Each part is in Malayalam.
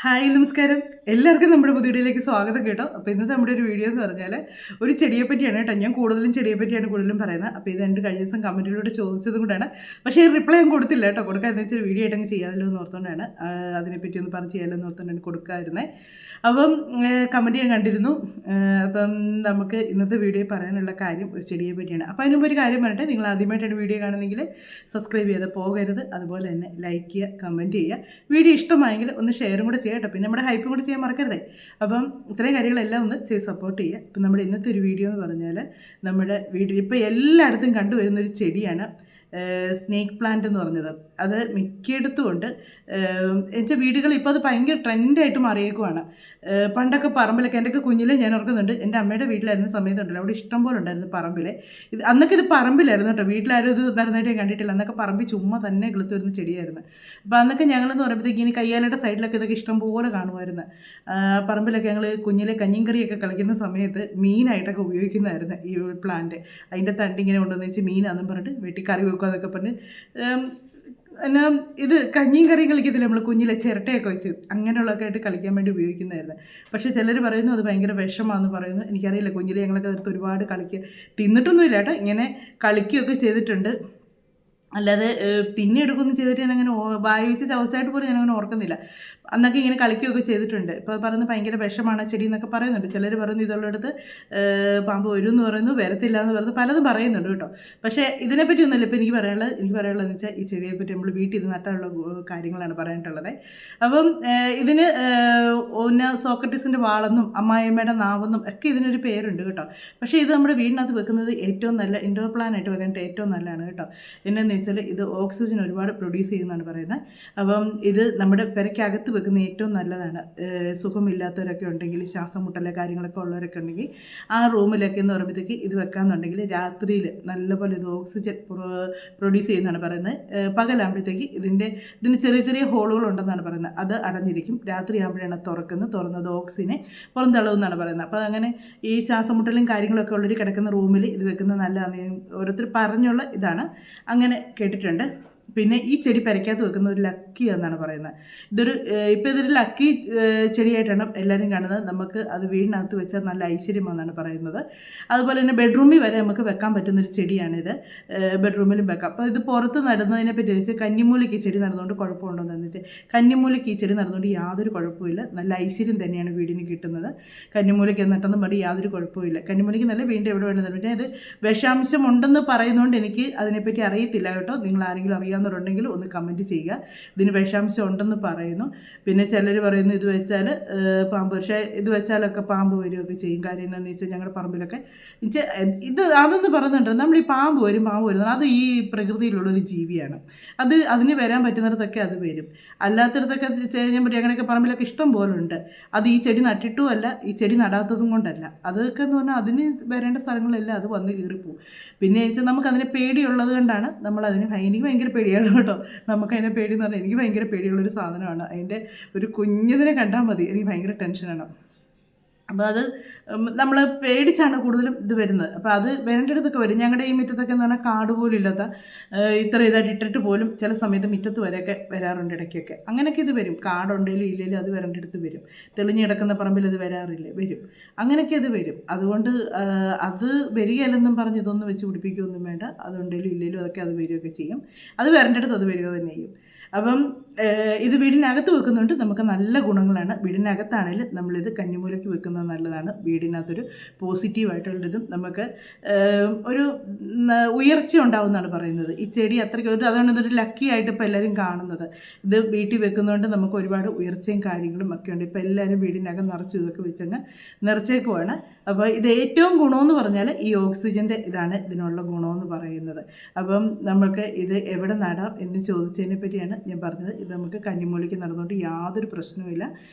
ഹായ് നമസ്കാരം. എല്ലാവർക്കും നമ്മുടെ പുതിയ വീഡിയോയിലേക്ക് സ്വാഗതം കേട്ടോ. അപ്പോൾ ഇന്നത്തെ നമ്മുടെ ഒരു വീഡിയോ എന്ന് പറഞ്ഞാൽ ഒരു ചെടിയെ പറ്റിയാണ് കേട്ടോ. ഞാൻ കൂടുതലും ചെടിയെ പറ്റിയാണ് കൂടുതലും പറയുന്നത്. അപ്പോൾ ഇത് എൻ്റെ കഴിഞ്ഞ ദിവസം കമൻറ്റിലൂടെ ചോദിച്ചതും കൂടെയാണ്. പക്ഷേ റിപ്ലൈ ഞാൻ കൊടുത്തില്ല കേട്ടോ. കൊടുക്കാമെന്ന് വെച്ചാൽ വീഡിയോ ആയിട്ടങ്ങ് ചെയ്യാമല്ലോ എന്ന് ഓർത്തുകൊണ്ടാണ് അതിനെപ്പറ്റി ഒന്ന് പറഞ്ഞ് ചെയ്യാമല്ലോ എന്ന് ഓർത്തുകൊണ്ടാണ് കൊടുക്കാതിരുന്നത്. അപ്പം കമൻറ്റ് ഞാൻ കണ്ടിരുന്നു. അപ്പം നമുക്ക് ഇന്നത്തെ വീഡിയോ പറയാനുള്ള കാര്യം ഒരു ചെടിയെ പറ്റിയാണ്. അപ്പോൾ അതിനുമ്പോൾ ഒരു കാര്യം പറയട്ടെ, നിങ്ങൾ ആദ്യമായിട്ടാണ് വീഡിയോ കാണുന്നെങ്കിൽ സബ്സ്ക്രൈബ് ചെയ്ത് പോകരുത്. അതുപോലെ തന്നെ ലൈക്ക് ചെയ്യുക, കമൻറ്റ് ചെയ്യുക. വീഡിയോ ഇഷ്ടമായെങ്കിൽ ഒന്ന് ഷെയറും കൂടെ ചെയ്യട്ടോ. പിന്നെ നമ്മുടെ ഹൈപ്പും കൂടെ ചെയ്യാൻ മറക്കരുതേ. അപ്പം ഇത്രയും കാര്യങ്ങളെല്ലാം ഒന്ന് ചെയ്ത് സപ്പോർട്ട് ചെയ്യുക. ഇപ്പം നമ്മുടെ ഇന്നത്തെ ഒരു വീഡിയോ എന്ന് പറഞ്ഞാൽ നമ്മുടെ വീട്ടിൽ ഇപ്പോൾ എല്ലായിടത്തും കണ്ടുവരുന്നൊരു ചെടിയാണ് സ്നേക്ക് പ്ലാന്റ് എന്ന് പറഞ്ഞത്. അത് മിക്കയിടത്തും ഉണ്ട്. എന്നുവെച്ചാൽ വീടുകൾ ഇപ്പോൾ അത് ഭയങ്കര ട്രെൻഡായിട്ട് മാറിയേക്കുവാണ്. പണ്ടൊക്കെ പറമ്പിലൊക്കെ എൻ്റെയൊക്കെ കുഞ്ഞിലെ ഞാൻ ഓർക്കുന്നുണ്ട്, എൻ്റെ അമ്മയുടെ വീട്ടിലായിരുന്ന സമയത്തുണ്ടല്ലോ, അവിടെ ഇഷ്ടം പോലെ ഉണ്ടായിരുന്നു പറമ്പിൽ. അന്നൊക്കെ ഇത് പറമ്പിലായിരുന്നു കേട്ടോ, വീട്ടിലാരും ഇത് നടന്നായിട്ട് ഞാൻ കണ്ടിട്ടില്ല. അന്നൊക്കെ പറമ്പിൽ ചുമ്മാ തന്നെ കിളുത്ത് വരുന്ന ചെടിയായിരുന്നു. അപ്പോൾ അന്നൊക്കെ ഞങ്ങളെന്ന് പറയുമ്പോഴത്തേക്ക് ഇനി കയ്യാലയുടെ സൈഡിലൊക്കെ ഇതൊക്കെ ഇഷ്ടം പോലെ കാണുമായിരുന്നു. പറമ്പിലൊക്കെ ഞങ്ങൾ കുഞ്ഞിലെ കഞ്ഞിയും കറിയൊക്കെ കളിക്കുന്ന സമയത്ത് മീനായിട്ടൊക്കെ ഉപയോഗിക്കുന്നതായിരുന്നു ഈ പ്ലാന്റ്. അതിൻ്റെ തണ്ടിങ്ങനെ കൊണ്ടുവന്ന് വെച്ച് മീനാണെന്നും പറഞ്ഞിട്ട് വെട്ടി കറി വെക്കുക എന്നൊക്കെ പറഞ്ഞ് എന്നാ ഇത് കഞ്ഞിയും കറിയും കളിക്കത്തില്ല നമ്മൾ കുഞ്ഞിലെ ചിരട്ടയൊക്കെ വെച്ച്, അങ്ങനെയുള്ളതൊക്കെ ആയിട്ട് കളിക്കാൻ വേണ്ടി ഉപയോഗിക്കുന്നതായിരുന്നു. പക്ഷേ ചിലർ പറയുന്നു അത് ഭയങ്കര വിഷമാണെന്ന് പറയുന്നു. എനിക്കറിയില്ല, കുഞ്ഞിലെ ഞങ്ങളൊക്കെ അടുത്ത് ഒരുപാട് തിന്നിട്ടൊന്നുമില്ല കേട്ടോ, ഇങ്ങനെ കളിക്കുകയൊക്കെ ചെയ്തിട്ടുണ്ട്. അല്ലാതെ തിന്നെടുക്കുകയൊന്നും ചെയ്തിട്ട് ഞാനങ്ങനെ വായി വെച്ച് ചവച്ചായിട്ട് പോലും ഞാനങ്ങനെ ഓർക്കുന്നില്ല. അന്നൊക്കെ ഇങ്ങനെ കളിക്കുകയൊക്കെ ചെയ്തിട്ടുണ്ട്. ഇപ്പോൾ പറയുന്നത് ഭയങ്കര വിഷമാണ് ചെടി എന്നൊക്കെ പറയുന്നുണ്ട്. ചിലർ പറയുന്നു ഇതുള്ളടത്ത് പാമ്പ് വരും എന്ന് പറയുന്നു, വരത്തില്ല എന്ന് പറയുന്നു, പലതും പറയുന്നുണ്ട് കേട്ടോ. പക്ഷേ ഇതിനെപ്പറ്റി ഒന്നുമില്ല. ഇപ്പോൾ എനിക്ക് പറയാനുള്ളതെന്ന് വെച്ചാൽ ഈ ചെടിയെപ്പറ്റി നമ്മൾ വീട്ടിൽ ഇത് നട്ടാനുള്ള കാര്യങ്ങളാണ് പറയാനായിട്ടുള്ളത്. അപ്പം ഇതിന് സോക്രട്ടീസിൻ്റെ വാളെന്നും അമ്മായിയമ്മയുടെ നാവെന്നും ഒക്കെ ഇതിനൊരു പേരുണ്ട് കേട്ടോ. പക്ഷേ ഇത് നമ്മുടെ വീടിനകത്ത് വെക്കുന്നത് ഏറ്റവും നല്ല ഇൻഡോർ പ്ലാനായിട്ട് വെക്കാനായിട്ട് ഏറ്റവും നല്ലതാണ് കേട്ടോ. എന്നു വെച്ചാൽ ഇത് ഓക്സിജൻ ഒരുപാട് പ്രൊഡ്യൂസ് ചെയ്യുന്നതാണ് പറയുന്നത്. അപ്പം ഇത് നമ്മുടെ പെരയ്ക്കകത്ത് വെക്കുന്ന ഏറ്റവും നല്ലതാണ്. സുഖമില്ലാത്തവരൊക്കെ ഉണ്ടെങ്കിൽ, ശ്വാസം മുട്ടലെ കാര്യങ്ങളൊക്കെ ഉള്ളവരൊക്കെ ഉണ്ടെങ്കിൽ ആ റൂമിലൊക്കെ എന്ന് പറയുമ്പോഴത്തേക്ക് ഇത് വെക്കാമെന്നുണ്ടെങ്കിൽ രാത്രിയിൽ നല്ലപോലെ ഇത് ഓക്സിജൻ പ്രൊഡ്യൂസ് ചെയ്യുന്നതാണ് പറയുന്നത്. പകലാകുമ്പോഴത്തേക്ക് ഇതിന് ചെറിയ ചെറിയ ഹോളുകളുണ്ടെന്നാണ് പറയുന്നത്. അത് അടഞ്ഞിരിക്കും. രാത്രി ആകുമ്പോഴാണ് തുറന്നത് ഓക്സിജനെ പുറന്തള്ളുമെന്നാണ് പറയുന്നത്. അപ്പോൾ അങ്ങനെ ഈ ശ്വാസം മുട്ടലും കാര്യങ്ങളൊക്കെ ഉള്ളവർ കിടക്കുന്ന റൂമിൽ ഇത് വെക്കുന്നത് നല്ലതാണ്. ഓരോരുത്തർ പറഞ്ഞുള്ള ഇതാണ്, അങ്ങനെ കേട്ടിട്ടുണ്ട്. പിന്നെ ഈ ചെടി പെരയ്ക്കകത്ത് വെക്കുന്ന ഒരു ലക്കി എന്നാണ് പറയുന്നത്. ഇതൊരു ലക്കി ചെടിയായിട്ടാണ് എല്ലാവരും കാണുന്നത്. നമുക്ക് അത് വീടിനകത്ത് വെച്ചാൽ നല്ല ഐശ്വര്യമാണെന്നാണ് പറയുന്നത്. അതുപോലെ തന്നെ ബെഡ്റൂമിൽ വരെ നമുക്ക് വെക്കാൻ പറ്റുന്നൊരു ചെടിയാണിത്. ബെഡ്റൂമിലും വെക്കാം. അപ്പോൾ ഇത് പുറത്ത് നടുന്നതിനെ പറ്റി വെച്ചാൽ കന്നിമൂലയ്ക്ക് ഈ ചെടി നടന്നുകൊണ്ട് കുഴപ്പമുണ്ടോയെന്ന് വെച്ചാൽ കന്നിമൂലയ്ക്ക് ഈ ചെടി നടന്നുകൊണ്ട് യാതൊരു കുഴപ്പമില്ല. നല്ല ഐശ്വര്യം തന്നെയാണ് വീടിന് കിട്ടുന്നത്. കന്നിമൂലയ്ക്ക് നട്ടെന്നും പറഞ്ഞ് യാതൊരു കുഴപ്പമില്ല. കന്നിമൂലയ്ക്ക് നല്ല വീണ്ടും എവിടെ വേണ്ടത്. പിന്നെ ഇത് വിഷാംശം ഉണ്ടെന്ന് പറയുന്നതുകൊണ്ട് എനിക്ക് അതിനെപ്പറ്റി അറിയത്തില്ല കേട്ടോ. നിങ്ങൾ ആരെങ്കിലും അറിയാവുന്നവരുണ്ടെങ്കിൽ ഒന്ന് കമൻറ്റ് ചെയ്യുക. ഇതിന് വിഷാംശം ഉണ്ടെന്ന് പറയുന്നു. പിന്നെ ചിലർ പറയുന്നു ഇത് വെച്ചാൽ പാമ്പ്, പക്ഷേ ഇത് വെച്ചാലൊക്കെ പാമ്പ് വരികയൊക്കെ ചെയ്യും. കാര്യം എന്താണെന്ന് വെച്ചാൽ ഞങ്ങളുടെ പറമ്പിലൊക്കെ അതെന്ന് പറയുന്നുണ്ട്, നമ്മൾ ഈ പാമ്പ് വരും അത് ഈ പ്രകൃതിയിലുള്ളൊരു ജീവിയാണ്. അതിന് വരാൻ പറ്റുന്നിടത്തൊക്കെ അത് വരും. അല്ലാത്തിടത്തൊക്കെ ഞാൻ പറയും അങ്ങനെയൊക്കെ പറമ്പിലൊക്കെ ഇഷ്ടം പോലെ ഉണ്ട്. അത് ഈ ചെടി നട്ടിട്ടുമല്ല, ഈ ചെടി നടാത്തതും കൊണ്ടല്ല. അതൊക്കെ എന്ന് പറഞ്ഞാൽ അതിന് വരേണ്ട സ്ഥലങ്ങളെല്ലാം അത് വന്ന് കീറിപ്പോവും. പിന്നെ വെച്ചാൽ നമുക്കതിനെ പേടിയുള്ളത് കൊണ്ടാണ് നമ്മളതിന് എനിക്ക് ഭയങ്കര പേടിയാണ് കേട്ടോ. നമുക്കതിനെ പേടിയെന്ന് പറഞ്ഞാൽ എനിക്ക് ഭയങ്കര പേടിയുള്ളൊരു സാധനമാണ്. അതിൻ്റെ ഒരു കുഞ്ഞതിനെ കണ്ടാൽ മതി എനിക്ക് ഭയങ്കര ടെൻഷനാണ്. അപ്പോൾ അത് നമ്മൾ പേടിച്ചാണ് കൂടുതലും ഇത് വരുന്നത്. അപ്പോൾ അത് വരേണ്ടടുത്തൊക്കെ വരും. ഞങ്ങളുടെ ഈ മുറ്റത്തൊക്കെ എന്ന് പറഞ്ഞാൽ കാട് പോലും ഇല്ലാത്ത ഇത്ര ഇതായിട്ട് ഇട്ടിട്ട് പോലും ചില സമയത്ത് മുറ്റത്ത് വരെയൊക്കെ വരാറുണ്ട് ഇടയ്ക്കൊക്കെ. അങ്ങനെയൊക്കെ ഇത് വരും. കാടുണ്ടെങ്കിലും ഇല്ലെങ്കിലും അത് വരേണ്ടടുത്ത് വരും. തെളിഞ്ഞ് കിടക്കുന്ന പറമ്പിൽ അത് വരും. അങ്ങനെയൊക്കെ ഇത് വരും. അതുകൊണ്ട് അത് വരികയല്ലെന്നും പറഞ്ഞ് ഇതൊന്നും വെച്ച് പിടിപ്പിക്കുകയൊന്നും വേണ്ട. അതുണ്ടെങ്കിലും ഇല്ലെങ്കിലും അതൊക്കെ അത് വരികയൊക്കെ ചെയ്യും. അത് വരേണ്ടടുത്ത് അത് വരിക തന്നെ ചെയ്യും. അപ്പം ഇത് വീടിനകത്ത് വെക്കുന്നുണ്ട് നമുക്ക് നല്ല ഗുണങ്ങളാണ്. വീടിനകത്താണെങ്കിൽ നമ്മളിത് കന്നിമൂലയ്ക്ക് വെക്കുന്നത് നല്ലതാണ്. വീടിനകത്തൊരു പോസിറ്റീവായിട്ടുള്ളതും നമുക്ക് ഒരു ഉയർച്ച ഉണ്ടാവുമെന്നാണ് പറയുന്നത്. ഈ ചെടി അത്രയ്ക്ക് അതുകൊണ്ട് ഇതൊരു ലക്കി ആയിട്ട് ഇപ്പോൾ എല്ലാവരും കാണുന്നത്. ഇത് വീട്ടിൽ വെക്കുന്നതുകൊണ്ട് നമുക്ക് ഒരുപാട് ഉയർച്ചയും കാര്യങ്ങളും ഒക്കെ ഉണ്ട്. ഇപ്പോൾ എല്ലാവരും വീടിനകം നിറച്ച് ഇതൊക്കെ വെച്ചങ്ങ് നിറച്ചേക്കുവാണ്. അപ്പോൾ ഇത് ഏറ്റവും ഗുണമെന്ന് പറഞ്ഞാൽ ഈ ഓക്സിജൻ്റെ ഇതാണ് ഇതിനുള്ള ഗുണമെന്ന് പറയുന്നത്. അപ്പം നമുക്ക് ഇത് എവിടെ നടാം എന്ന് ചോദിച്ചതിനെ പറ്റിയാണ് ഞാൻ പറഞ്ഞത്. ഇത് നമുക്ക് കന്നിമൂലയ്ക്ക് നടന്നുകൊണ്ട് യാതൊരു പ്രശ്നവുമില്ല.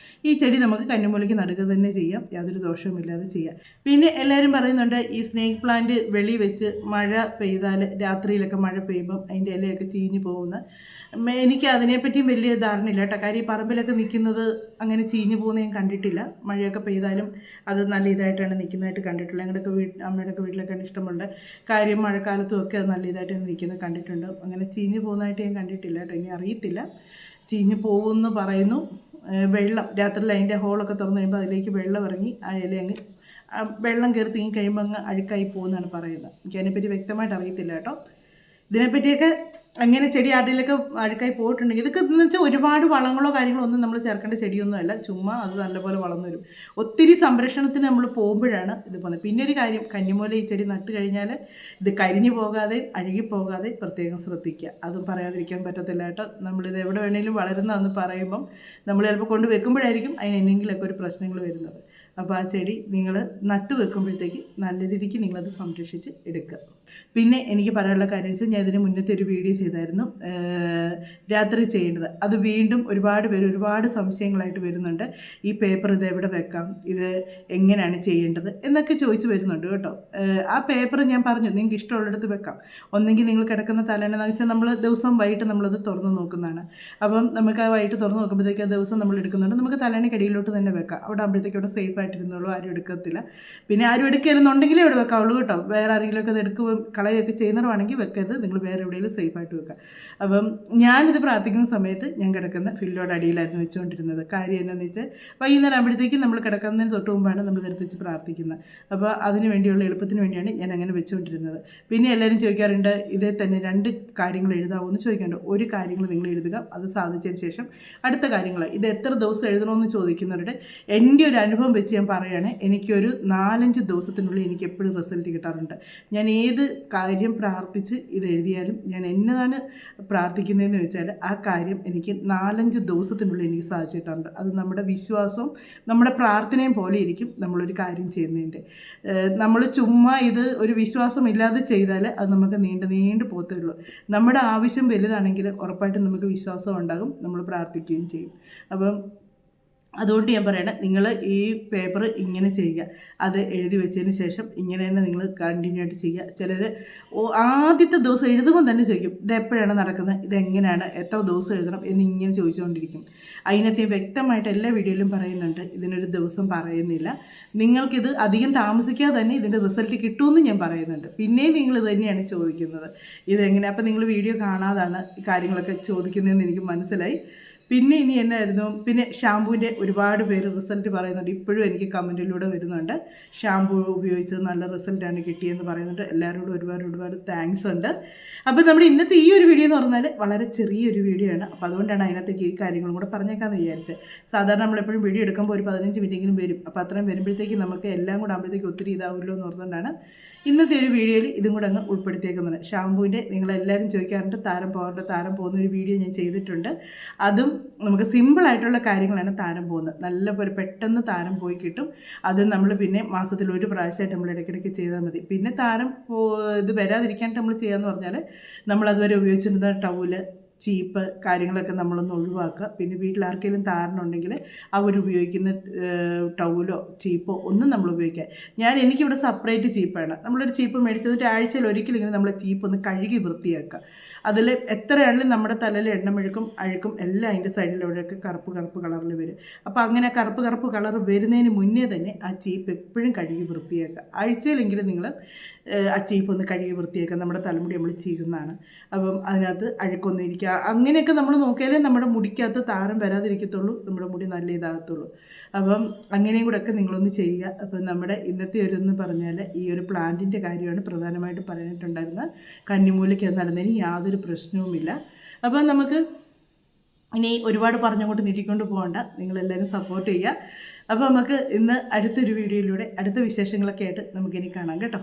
ഈ ചെടി നമുക്ക് കന്നിമൂലയ്ക്ക് നടുക തന്നെ ചെയ്യാം, യാതൊരു ദോഷവുമില്ലാതെ ചെയ്യാം. പിന്നെ എല്ലാവരും പറയുന്നുണ്ട് ഈ സ്നേക്ക് പ്ലാന്റ് വെളി വെച്ച് മഴ പെയ്താൽ, രാത്രിയിലൊക്കെ മഴ പെയ്യുമ്പം അതിൻ്റെ ഇലയൊക്കെ ചീഞ്ഞ് പോകുന്ന. എനിക്ക് അതിനെപ്പറ്റിയും വലിയ ധാരണയില്ല കേട്ടോ. കാര്യം ഈ പറമ്പിലൊക്കെ നിൽക്കുന്നത് അങ്ങനെ ചീഞ്ഞ് പോകുന്നത് ഞാൻ കണ്ടിട്ടില്ല. മഴയൊക്കെ പെയ്താലും അത് നല്ല ഇതായിട്ടാണ് നിൽക്കുന്നതായിട്ട് കണ്ടിട്ടുള്ളത്. ഞങ്ങളുടെയൊക്കെ അമ്മയുടെയൊക്കെ വീട്ടിലൊക്കെ ഇഷ്ടമുണ്ട്. കാര്യം മഴക്കാലത്തും ഒക്കെ അത് നല്ല ഇതായിട്ടാണ് നിൽക്കുന്നത് കണ്ടിട്ടുണ്ട്. അങ്ങനെ ചീഞ്ഞ് പോകുന്നതായിട്ട് ഞാൻ കണ്ടിട്ടില്ല കേട്ടോ. ഇനി അറിയത്തില്ല. ചീഞ്ഞ് പോകുമെന്ന് പറയുന്നു. വെള്ളം രാത്രിയിൽ അതിൻ്റെ ഹോളൊക്കെ തുറന്നു കഴിയുമ്പോൾ അതിലേക്ക് വെള്ളം ഇറങ്ങി ആ ഇല അങ്ങ് വെള്ളം കയറി തീങ്ങി കഴിയുമ്പോൾ അങ്ങ് അഴുക്കായി പോകുമെന്നാണ് പറയുന്നത്. എനിക്ക് അതിനെപ്പറ്റി വ്യക്തമായിട്ട് അറിയത്തില്ല കേട്ടോ. ഇതിനെപ്പറ്റിയൊക്കെ അങ്ങനെ ചെടി ആരുടെയിലൊക്കെ അഴുക്കായി പോയിട്ടുണ്ടെങ്കിൽ ഇതൊക്കെ എന്ന് വെച്ചാൽ ഒരുപാട് വളങ്ങളോ കാര്യങ്ങളോ ഒന്നും നമ്മൾ ചേർക്കേണ്ട ചെടിയൊന്നുമല്ല, ചുമ്മാ അത് നല്ലപോലെ വളർന്നു വരും. ഒത്തിരി സംരക്ഷണത്തിന് നമ്മൾ പോകുമ്പോഴാണ് ഇത് പോകുന്നത്. പിന്നെ ഒരു കാര്യം, കന്നിമൂല ഈ ചെടി നട്ട് കഴിഞ്ഞാൽ ഇത് കരിഞ്ഞു പോകാതെ അഴുകിപ്പോകാതെ പ്രത്യേകം ശ്രദ്ധിക്കുക. അതും പറയാതിരിക്കാൻ പറ്റത്തില്ല കേട്ടോ. നമ്മളിത് എവിടെ വേണേലും വളരുന്നതെന്ന് പറയുമ്പം നമ്മൾ ചിലപ്പോൾ കൊണ്ട് വെക്കുമ്പോഴായിരിക്കും അതിന് എന്തെങ്കിലുമൊക്കെ ഒരു പ്രശ്നങ്ങൾ വരുന്നത്. അപ്പോൾ ആ ചെടി നിങ്ങൾ നട്ടു വെക്കുമ്പോഴത്തേക്ക് നല്ല രീതിക്ക് നിങ്ങളത് സംരക്ഷിച്ച് എടുക്കുക. പിന്നെ എനിക്ക് പറയാനുള്ള കാര്യം വെച്ചാൽ ഞാൻ ഇതിന് മുന്നത്തെ ഒരു വീഡിയോ ചെയ്തായിരുന്നു, രാത്രി ചെയ്യേണ്ടത്. അത് വീണ്ടും ഒരുപാട് പേര് ഒരുപാട് സംശയങ്ങളായിട്ട് വരുന്നുണ്ട്. ഈ പേപ്പർ ഇത് എവിടെ വെക്കാം, ഇത് എങ്ങനെയാണ് ചെയ്യേണ്ടത് എന്നൊക്കെ ചോദിച്ച് വരുന്നുണ്ട് കേട്ടോ. ആ പേപ്പർ ഞാൻ പറഞ്ഞു നിങ്ങൾക്ക് ഇഷ്ടമുള്ളിടത്ത് വെക്കാം. ഒന്നെങ്കിൽ നിങ്ങൾ കിടക്കുന്ന തലേന്ന് വെച്ചാൽ നമ്മൾ ദിവസം വൈകിട്ട് നമ്മളത് തുറന്ന് നോക്കുന്നതാണ്. അപ്പം നമുക്ക് ആ വൈകിട്ട് തുറന്ന് നോക്കുമ്പോഴത്തേക്ക് ആ ദിവസം നമ്മൾ എടുക്കുന്നുണ്ട്, നമുക്ക് തലേണിക്കടിയിലോട്ട് തന്നെ വെക്കാം. അവിടെ ആകുമ്പോഴത്തേക്കും അവിടെ സേഫ് ആയിട്ടിരുന്നുള്ളൂ, ആരും എടുക്കത്തില്ല. പിന്നെ ആരും എടുക്കരുന്നുണ്ടെങ്കിലേ അവിടെ വെക്കാവുള്ളൂ കേട്ടോ. വേറെ ആരെങ്കിലുമൊക്കെ അത് എടുക്കുകയും കളയൊക്കെ ചെയ്യുന്നതാണെങ്കിൽ വെക്കരുത്, നിങ്ങൾ വേറെ എവിടെയെങ്കിലും സേഫായിട്ട് വെക്കുക. അപ്പം ഞാനിത് പ്രാർത്ഥിക്കുന്ന സമയത്ത് ഞാൻ കിടക്കുന്ന ഫില്ലോടെ അടിയിലായിരുന്നു വെച്ചുകൊണ്ടിരുന്നത്. കാര്യം എന്താണെന്ന് വെച്ചാൽ വൈകുന്നേരം ആകുമ്പോഴത്തേക്കും നമ്മൾ കിടക്കുന്നതിന് തൊട്ട് മുമ്പാണ് നമ്മൾ ഇതെടുത്ത് വെച്ച് പ്രാർത്ഥിക്കുന്നത്. അപ്പോൾ അതിന് വേണ്ടിയുള്ള എളുപ്പത്തിന് വേണ്ടിയാണ് ഞാൻ അങ്ങനെ വെച്ചുകൊണ്ടിരുന്നത്. പിന്നെ എല്ലാവരും ചോദിക്കാറുണ്ട് ഇതേ തന്നെ 2 കാര്യങ്ങൾ എഴുതാമോ എന്ന് ചോദിക്കാറുണ്ട്. ഒരു കാര്യങ്ങൾ നിങ്ങൾ എഴുതുക, അത് സാധിച്ചതിന് ശേഷം അടുത്ത കാര്യങ്ങൾ ഇത് എത്ര ദിവസം എഴുതണമെന്ന് ചോദിക്കുന്നവരുടെ എൻ്റെ ഒരു അനുഭവം വെച്ച് ഞാൻ പറയുകയാണ്, എനിക്കൊരു 4-5 ദിവസത്തിനുള്ളിൽ എനിക്ക് എപ്പോഴും റിസൾട്ട് കിട്ടാറുണ്ട്. ഞാൻ ഏത് കാര്യം പ്രാർത്ഥിച്ച് ഇത് എഴുതിയാലും ഞാൻ എന്നതാണ് പ്രാർത്ഥിക്കുന്നതെന്ന് വെച്ചാൽ ആ കാര്യം എനിക്ക് 4-5 ദിവസത്തിനുള്ളിൽ എനിക്ക് സാധിച്ചിട്ടുണ്ട്. അത് നമ്മുടെ വിശ്വാസവും നമ്മുടെ പ്രാർത്ഥനയും പോലെ ഇരിക്കും നമ്മളൊരു കാര്യം ചെയ്യുന്നതിൻ്റെ. നമ്മൾ ചുമ്മാ ഇത് ഒരു വിശ്വാസം ഇല്ലാതെ ചെയ്താൽ അത് നമുക്ക് നീണ്ടു പോത്തേ ഉള്ളൂ. നമ്മുടെ ആവശ്യം വലുതാണെങ്കിൽ ഉറപ്പായിട്ടും നമുക്ക് വിശ്വാസം ഉണ്ടാകും, നമ്മൾ പ്രാർത്ഥിക്കുകയും ചെയ്യും. അപ്പം അതുകൊണ്ട് ഞാൻ പറയണേ, നിങ്ങൾ ഈ പേപ്പർ ഇങ്ങനെ ചെയ്യുക. അത് എഴുതി വെച്ചതിന് ശേഷം ഇങ്ങനെ തന്നെ നിങ്ങൾ കണ്ടിന്യൂ ആയിട്ട് ചെയ്യുക. ചിലർ ആദ്യത്തെ ദിവസം എഴുതുമ്പോൾ തന്നെ ചോദിക്കും ഇത് എപ്പോഴാണ് നടക്കുന്നത്, ഇതെങ്ങനെയാണ്, എത്ര ദിവസം എഴുതണം എന്നിങ്ങനെ ചോദിച്ചുകൊണ്ടിരിക്കും. അതിനകത്ത് വ്യക്തമായിട്ട് എല്ലാ വീഡിയോയിലും പറയുന്നുണ്ട്, ഇതിനൊരു ദിവസം പറയുന്നില്ല. നിങ്ങൾക്കിത് അധികം താമസിക്കാതെ തന്നെ ഇതിൻ്റെ റിസൾട്ട് കിട്ടുമെന്ന് ഞാൻ പറയുന്നുണ്ട്. പിന്നെയും നിങ്ങൾ ഇത് തന്നെയാണ് ചോദിക്കുന്നത് ഇതെങ്ങനെ. അപ്പോൾ നിങ്ങൾ വീഡിയോ കാണാതാണ് ഈ കാര്യങ്ങളൊക്കെ ചോദിക്കുന്നതെന്ന് എനിക്ക് മനസ്സിലായി. പിന്നെ ഇനി എന്നായിരുന്നു, പിന്നെ ഷാമ്പൂവിൻ്റെ ഒരുപാട് പേര് റിസൾട്ട് പറയുന്നുണ്ട്. ഇപ്പോഴും എനിക്ക് കമൻറ്റിലൂടെ വരുന്നുണ്ട് ഷാമ്പൂ ഉപയോഗിച്ചത് നല്ല റിസൾട്ടാണ് കിട്ടിയെന്ന് പറയുന്നുണ്ട്. എല്ലാവരോടും ഒരുപാട് താങ്ക്സ് ഉണ്ട്. അപ്പോൾ നമ്മുടെ ഇന്നത്തെ ഈ ഒരു വീഡിയോ എന്ന് പറഞ്ഞാൽ വളരെ ചെറിയൊരു വീഡിയോ ആണ്. അപ്പോൾ അതുകൊണ്ടാണ് അതിനകത്തേക്ക് ഈ കാര്യങ്ങളും കൂടെ പറഞ്ഞേക്കാമെന്ന് വിചാരിച്ചത്. സാധാരണ നമ്മളെപ്പോഴും വീഡിയോ എടുക്കുമ്പോൾ ഒരു 15 മിനിറ്റെങ്കിലും വരും. അപ്പോൾ അത്രയും വരുമ്പോഴത്തേക്ക് നമുക്ക് എല്ലാം കൂടെ ആകുമ്പോഴത്തേക്ക് ഒത്തിരി ഇതാവുമല്ലോ എന്ന് ഓർത്തുകൊണ്ടാണ് ഇന്നത്തെ ഒരു വീഡിയോയിൽ ഇതും കൂടെ അങ്ങ് ഉൾപ്പെടുത്തിയേക്കുന്നത്. ഷാമ്പൂവിൻ്റെ നിങ്ങളെല്ലാവരും ചോദിക്കാറുണ്ട് താരം പോകുന്ന ഒരു വീഡിയോ ഞാൻ ചെയ്തിട്ടുണ്ട്. അതും നമുക്ക് സിമ്പിളായിട്ടുള്ള കാര്യങ്ങളാണ് താരം പോകുന്നത്. നല്ലപോലെ പെട്ടെന്ന് താരം പോയി കിട്ടും. അത് നമ്മൾ പിന്നെ മാസത്തിൽ ഒരു പ്രാവശ്യമായിട്ട് നമ്മൾ ഇടയ്ക്കിടയ്ക്ക് ചെയ്താൽ മതി. പിന്നെ താരം ഇത് വരാതിരിക്കാനായിട്ട് നമ്മൾ ചെയ്യാമെന്ന് പറഞ്ഞാൽ നമ്മളതുവരെ ഉപയോഗിച്ചിരുന്ന ടവല്, ചീപ്പ് കാര്യങ്ങളൊക്കെ നമ്മളൊന്ന് ഒഴിവാക്കുക. പിന്നെ വീട്ടിൽ ആർക്കെങ്കിലും താരനുണ്ടെങ്കിൽ അവരുപയോഗിക്കുന്ന ടവലോ ചീപ്പോ ഒന്നും നമ്മൾ ഉപയോഗിക്കുക. എനിക്കിവിടെ സെപ്പറേറ്റ് ചീപ്പാണ്. നമ്മളൊരു ചീപ്പ് മേടിച്ചതിട്ട് ആഴ്ചയിൽ ഒരിക്കലെങ്കിലും നമ്മൾ ചീപ്പ് ഒന്ന് കഴുകി വൃത്തിയാക്കുക. അതിൽ എത്രയാണെങ്കിലും നമ്മുടെ തലയിൽ എണ്ണമെഴുക്കും അഴുക്കും എല്ലാം അതിൻ്റെ സൈഡിലൂടെയൊക്കെ കറുപ്പ് കളറിൽ വരും. അപ്പോൾ അങ്ങനെ കറുപ്പ് കളർ വരുന്നതിന് മുന്നേ തന്നെ ആ ചീപ്പ് എപ്പോഴും കഴുകി വൃത്തിയാക്കുക. ആഴ്ചയിലെങ്കിലും നിങ്ങൾ ആ ചീപ്പ് ഒന്ന് കഴുകി വൃത്തിയാക്കുക. നമ്മുടെ തലമുടി നമ്മൾ ചെയ്യുന്നതാണ്. അപ്പം അതിനകത്ത് അഴുക്കൊന്നും ഇരിക്കുക. അങ്ങനെയൊക്കെ നമ്മൾ നോക്കിയാലേ നമ്മുടെ മുടിക്കകത്ത് താരം വരാതിരിക്കത്തുള്ളൂ, നമ്മുടെ മുടി നല്ല ഇതാകത്തുള്ളൂ. അപ്പം അങ്ങനെയും കൂടെ ഒക്കെ നിങ്ങളൊന്ന് ചെയ്യുക. അപ്പം നമ്മുടെ ഇന്നത്തെ എന്ന് പറഞ്ഞാൽ ഈ ഒരു പ്ലാന്റിൻ്റെ കാര്യമാണ് പ്രധാനമായിട്ടും പറയാനായിട്ടുണ്ടായിരുന്നത്. കന്നിമൂലയ്ക്ക് നടന്നതിന് യാതൊരു പ്രശ്നവുമില്ല. അപ്പം നമുക്ക് ഇനി ഒരുപാട് പറഞ്ഞങ്ങോട്ട് നീട്ടിക്കൊണ്ട് പോകണ്ട, നിങ്ങളെല്ലാവരും സപ്പോർട്ട് ചെയ്യുക. അപ്പോൾ നമുക്ക് ഇന്ന് അടുത്തൊരു വീഡിയോയിലൂടെ അടുത്ത വിശേഷങ്ങളൊക്കെ ആയിട്ട് നമുക്കിനി കാണാം കേട്ടോ.